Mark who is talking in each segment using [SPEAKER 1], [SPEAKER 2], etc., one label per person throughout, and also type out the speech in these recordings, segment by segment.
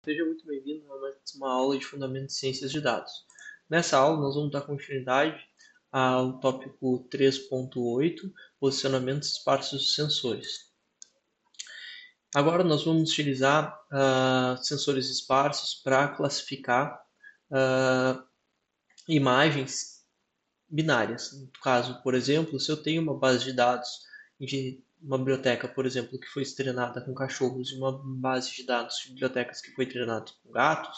[SPEAKER 1] Seja muito bem-vindo a mais uma aula de Fundamentos de Ciências de Dados. Nessa aula, nós vamos dar continuidade ao tópico 3.8, posicionamentos esparsos de sensores. Agora, nós vamos utilizar sensores esparsos para classificar ah, imagens binárias. No caso, por exemplo, se eu tenho uma base de dados de uma biblioteca, por exemplo, que foi treinada com cachorros e uma base de dados de bibliotecas que foi treinada com gatos,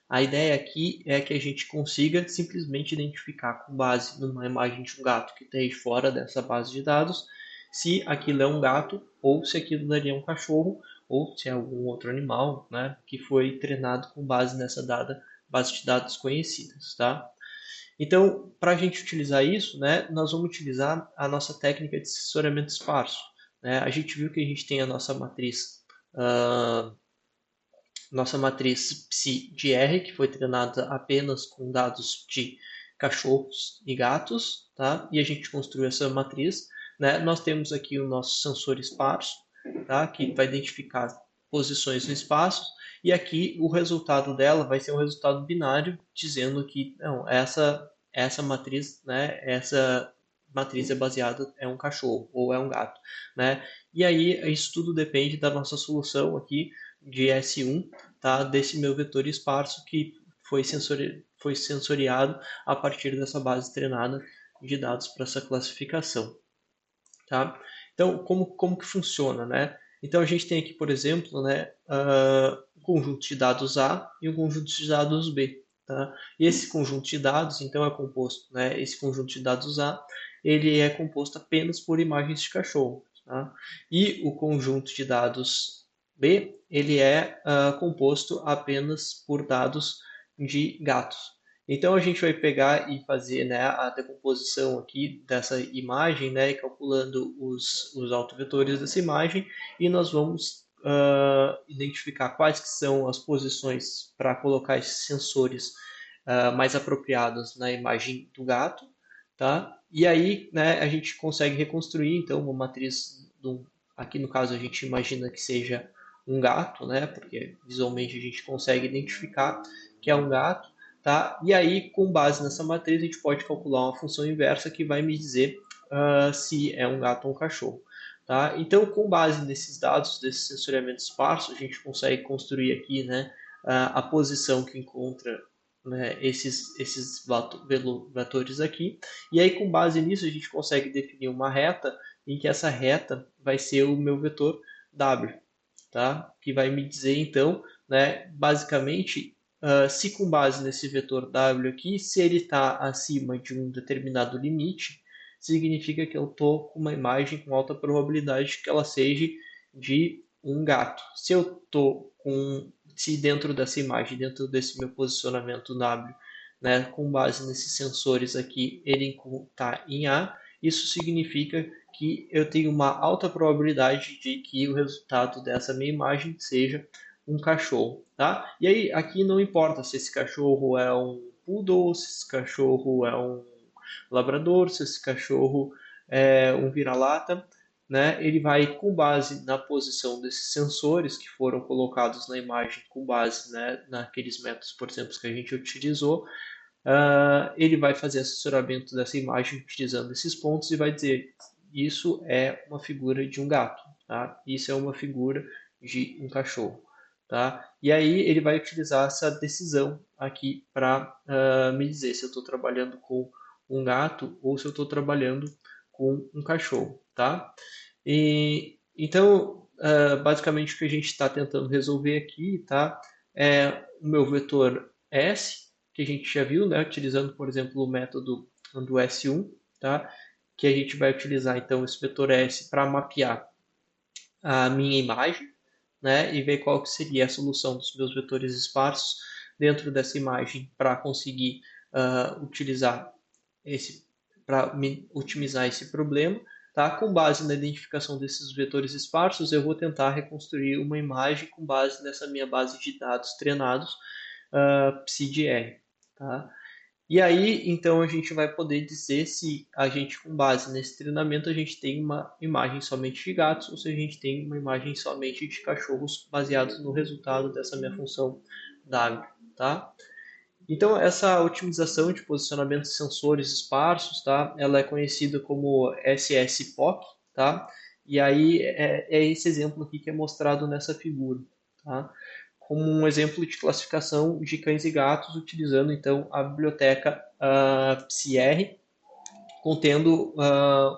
[SPEAKER 1] a ideia aqui é que a gente consiga simplesmente identificar com base numa imagem de um gato que esteja fora dessa base de dados, se aquilo é um gato ou se aquilo daria um cachorro ou se é algum outro animal, né, que foi treinado com base nessa base de dados conhecidas, tá? Então, para a gente utilizar isso, né, nós vamos utilizar a nossa técnica de sensoriamento esparso. Né? A gente viu que a gente tem a nossa matriz psi de R, que foi treinada apenas com dados de cachorros e gatos, tá? E a gente construiu essa matriz. Né? Nós temos aqui o nosso sensor esparso, tá? Que vai identificar posições no espaço, e aqui o resultado dela vai ser um resultado binário, dizendo que não, essa matriz, né, essa matriz é baseada é um cachorro ou é um gato, né? E aí isso tudo depende da nossa solução aqui de S1, tá? Desse meu vetor esparso que foi sensoriado a partir dessa base treinada de dados para essa classificação, tá? Então, como que funciona, né? Então, a gente tem aqui, por exemplo, né, um conjunto de dados A e um conjunto de dados B, tá? E esse conjunto de dados, então, é composto, né? Esse conjunto de dados A, ele é composto apenas por imagens de cachorro, tá? E o conjunto de dados B, ele é composto apenas por dados de gatos. Então a gente vai pegar e fazer, né, a decomposição aqui dessa imagem, né, calculando os autovetores dessa imagem, e nós vamos identificar quais que são as posições para colocar esses sensores mais apropriados na imagem do gato, tá? E aí, né, a gente consegue reconstruir então uma matriz aqui no caso a gente imagina que seja um gato, né, porque visualmente a gente consegue identificar que é um gato. Tá? E aí, com base nessa matriz, a gente pode calcular uma função inversa que vai me dizer se é um gato ou um cachorro. Tá? Então, com base nesses dados, desse sensoriamento esparso, a gente consegue construir aqui, né, a posição que encontra, né, esses vetores aqui. E aí, com base nisso, a gente consegue definir uma reta em que essa reta vai ser o meu vetor W, tá? Que vai me dizer, então, né, basicamente, se com base nesse vetor W aqui, se ele está acima de um determinado limite, significa que eu estou com uma imagem com alta probabilidade que ela seja de um gato. Se dentro dessa imagem, dentro desse meu posicionamento W, né, com base nesses sensores aqui, ele está em A, isso significa que eu tenho uma alta probabilidade de que o resultado dessa minha imagem seja um cachorro, tá? E aí, aqui não importa se esse cachorro é um poodle, se esse cachorro é um labrador, se esse cachorro é um vira-lata, né? Ele vai, com base na posição desses sensores que foram colocados na imagem, com base, né, naqueles métodos, por exemplo, que a gente utilizou, ele vai fazer assessoramento dessa imagem utilizando esses pontos e vai dizer isso é uma figura de um gato, tá? Isso é uma figura de um cachorro, tá? E aí ele vai utilizar essa decisão aqui para me dizer se eu estou trabalhando com um gato ou se eu estou trabalhando com um cachorro, tá? E então basicamente o que a gente está tentando resolver aqui, tá? É o meu vetor S que a gente já viu, né? Utilizando, por exemplo, o método do S1, tá? Que a gente vai utilizar então esse vetor S para mapear a minha imagem, né? E ver qual que seria a solução dos meus vetores esparsos dentro dessa imagem para conseguir utilizar esse para otimizar esse problema. Tá? Com base na identificação desses vetores esparsos, eu vou tentar reconstruir uma imagem com base nessa minha base de dados treinados PSI-R. Tá? E aí, então, a gente vai poder dizer se a gente, com base nesse treinamento, a gente tem uma imagem somente de gatos ou se a gente tem uma imagem somente de cachorros baseados no resultado dessa minha função W, tá? Então, essa otimização de posicionamento de sensores esparsos, tá? Ela é conhecida como SSPOC, tá? E aí é esse exemplo aqui que é mostrado nessa figura, tá? Como um exemplo de classificação de cães e gatos, utilizando então a biblioteca PSI-R, contendo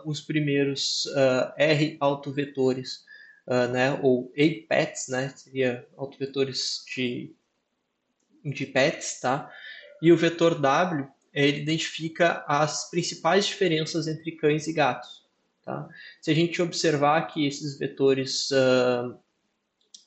[SPEAKER 1] os primeiros R autovetores, né? Ou APETs, né? Seria autovetores de pets, tá? E o vetor W, ele identifica as principais diferenças entre cães e gatos, tá? Se a gente observar que esses vetores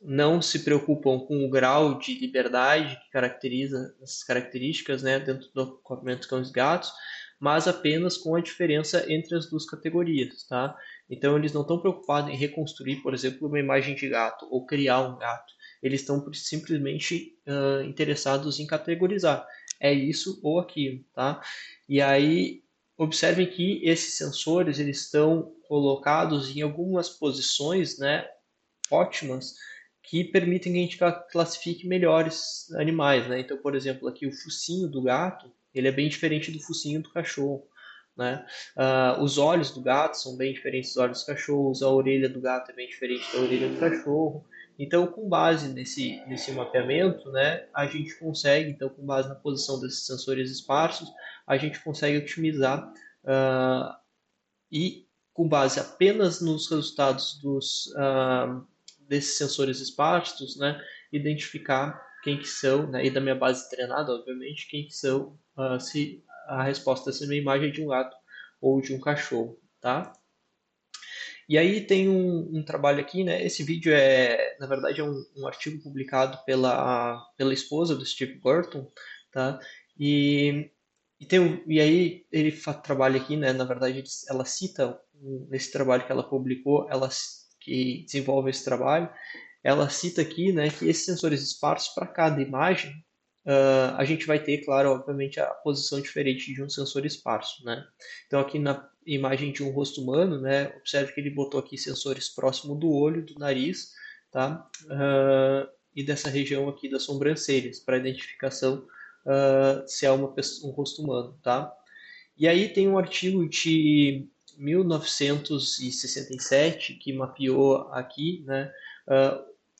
[SPEAKER 1] não se preocupam com o grau de liberdade que caracteriza essas características, né, dentro do agrupamento cães e gatos, mas apenas com a diferença entre as duas categorias, tá? Então eles não estão preocupados em reconstruir, por exemplo, uma imagem de gato ou criar um gato. Eles estão simplesmente interessados em categorizar. É isso ou aquilo, tá? E aí observem que esses sensores eles estão colocados em algumas posições, né, ótimas que permitem que a gente classifique melhores animais, né? Então, por exemplo, aqui o focinho do gato, ele é bem diferente do focinho do cachorro, né? Os olhos do gato são bem diferentes dos olhos dos cachorros, a orelha do gato é bem diferente da orelha do cachorro. Então, com base nesse mapeamento, né, a gente consegue, então, com base na posição desses sensores esparsos, a gente consegue otimizar e com base apenas nos resultados desses sensores esparsos, né, identificar quem que são, né, e da minha base treinada, obviamente, quem que são, se a resposta dessa minha imagem é de um gato ou de um cachorro, tá? E aí tem um trabalho aqui, né? Esse vídeo na verdade, é um artigo publicado pela esposa do Steve Burton, tá? E, e aí ele trabalha aqui, né? Na verdade, ela cita nesse trabalho que ela publicou, que desenvolve esse trabalho, ela cita aqui, né, que esses sensores esparsos para cada imagem, a gente vai ter, claro, obviamente, a posição diferente de um sensor esparso, né? Então, aqui na imagem de um rosto humano, né, observe que ele botou aqui sensores próximo do olho, do nariz, tá? E dessa região aqui das sobrancelhas, para identificação se é um rosto humano, tá? E aí tem um artigo de 1967 que mapeou aqui, né,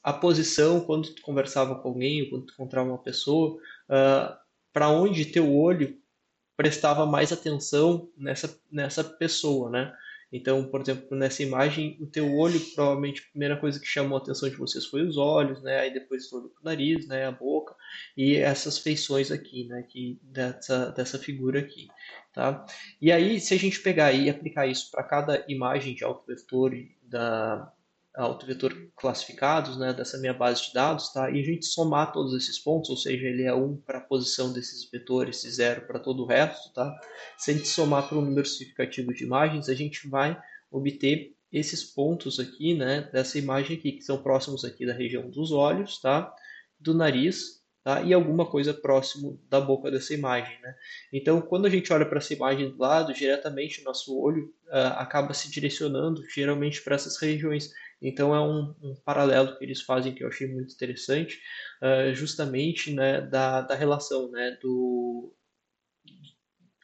[SPEAKER 1] a posição quando tu conversava com alguém, ou quando tu encontrava uma pessoa, para onde teu olho prestava mais atenção nessa pessoa, né? Então, por exemplo, nessa imagem, o teu olho, provavelmente, a primeira coisa que chamou a atenção de vocês foi os olhos, né? Aí depois o nariz, né? A boca e essas feições aqui, né? Dessa figura aqui, tá? E aí, se a gente pegar e aplicar isso para cada imagem de autovetor da autovetor classificados, né, dessa minha base de dados, tá? E a gente somar todos esses pontos, ou seja, ele é 1 para a posição desses vetores e 0 para todo o resto, tá? Se a gente somar para um número significativo de imagens, a gente vai obter esses pontos aqui, né, dessa imagem aqui, que são próximos aqui da região dos olhos, tá? Do nariz, tá? E alguma coisa próximo da boca dessa imagem, né? Então, quando a gente olha para essa imagem do lado, diretamente o nosso olho acaba se direcionando geralmente para essas regiões. Então é um paralelo que eles fazem que eu achei muito interessante, justamente, né, da relação, né,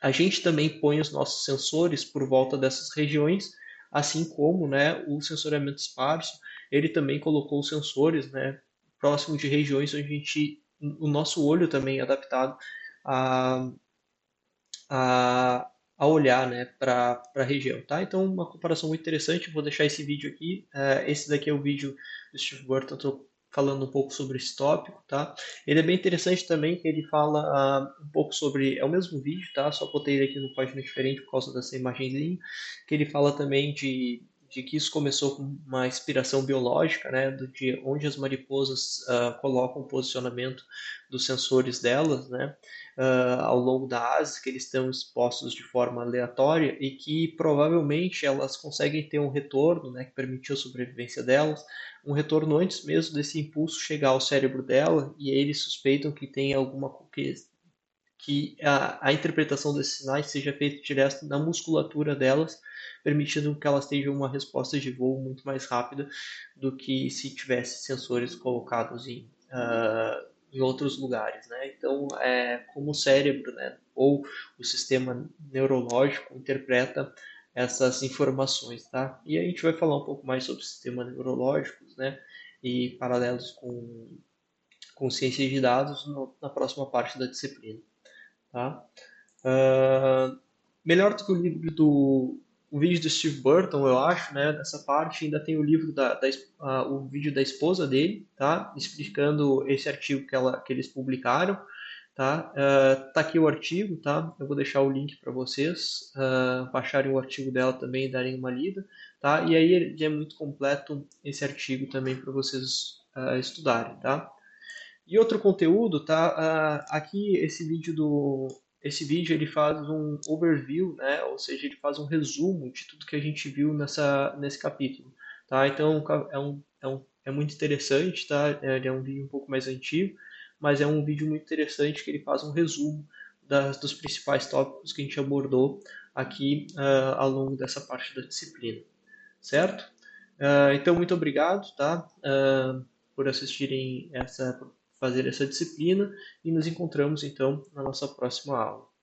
[SPEAKER 1] a gente também põe os nossos sensores por volta dessas regiões, assim como, né, o sensoriamento esparso, ele também colocou os sensores, né, próximo de regiões onde o nosso olho também é adaptado a, a, a olhar, né, para a região, tá? Então, uma comparação muito interessante, vou deixar esse vídeo aqui. Esse daqui é o vídeo do Steve Burton, estou falando um pouco sobre esse tópico, tá? Ele é bem interessante também, que ele fala um pouco sobre, é o mesmo vídeo, tá? Só botei ele aqui no página diferente por causa dessa imagenzinha, que ele fala também de que isso começou com uma inspiração biológica, né, de onde as mariposas colocam o posicionamento dos sensores delas, né, ao longo da Ásia, que eles estão expostos de forma aleatória e que provavelmente elas conseguem ter um retorno, né, que permitiu a sobrevivência delas, um retorno antes mesmo desse impulso chegar ao cérebro dela, e eles suspeitam que tem alguma que a interpretação desses sinais seja feita direto na musculatura delas, permitindo que elas tenham uma resposta de voo muito mais rápida do que se tivesse sensores colocados em outros lugares, né? Então, como o cérebro, né, ou o sistema neurológico interpreta essas informações, tá? E a gente vai falar um pouco mais sobre sistemas neurológicos, né, e paralelos com ciência de dados na próxima parte da disciplina, tá? Uh, melhor do que o vídeo do Steve Burton, eu acho, né? Nessa parte ainda tem o livro o vídeo da esposa dele, tá? Explicando esse artigo que eles publicaram, tá? Tá aqui o artigo, tá? Eu vou deixar o link para vocês baixarem o artigo dela também e darem uma lida, tá? E aí ele é muito completo esse artigo também para vocês estudarem, tá? E outro conteúdo, tá? Aqui esse vídeo ele faz um overview, né? Ou seja, ele faz um resumo de tudo que a gente viu nesse capítulo, tá? Então é muito interessante, tá? Ele é um vídeo um pouco mais antigo, mas é um vídeo muito interessante que ele faz um resumo dos principais tópicos que a gente abordou aqui ao longo dessa parte da disciplina, certo? Então muito obrigado, tá? Por assistirem fazer essa disciplina e nos encontramos então na nossa próxima aula.